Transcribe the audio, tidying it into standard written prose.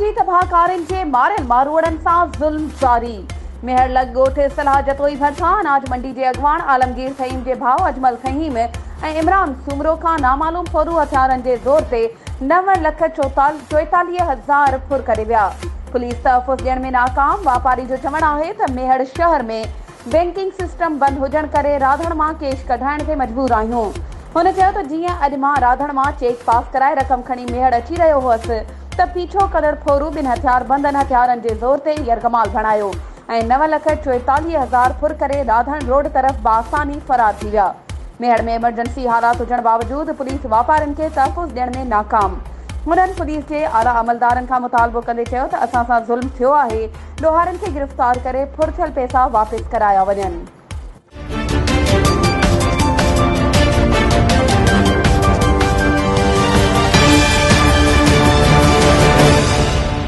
जी तबाहकारिन के मारियल मारूड़न सां ज़ुल्म जारी। मेहर लग ॻोठ सलाह जतोई भरिसां अनाज मंडी के अगवान आलमगीर फ़हीम के भाउ अजमल फ़हीम ऐं इमरान सूमरो खां नामालूम फोरू हथियारनि के ज़ोर ते 9,44,000 फुर करे विया। पुलिस तहफ़ुज़ ॾियण में नाकाम। वापारी जो चवणु आहे त मेहर शहर में बैंकिंग सिस्टम बंद हुजण करे राधण मां कैश कढाइण ते मजबूर आहियूं। हुन चयो त जीअं अॼु मां राधण मां चेक पास कराए रक़म खणी मेहर अची रहियो हुअसि त पीछो कंदड़ फोरू ॿिन हथियार बंदनि हथियारनि जे ज़ोर ते यरगमाल बणायो ऐं 9,44,000 फुर करे राधण रोड तरफ़ बासानी फरार थी विया। मेहर में इमरजेंसी हालात हुजण बावजूद पुलिस वापारिन के तहफ़ुज़ ॾियण में नाकाम। हुननि पुलिस के आला अमलदारनि खां मुतालबो कंदे चयो त असां सां ज़ुल्म थियो आहे। ॾोहारनि खे गिरफ़्तार करे फुर थियल पैसा वापसि कराया वञनि।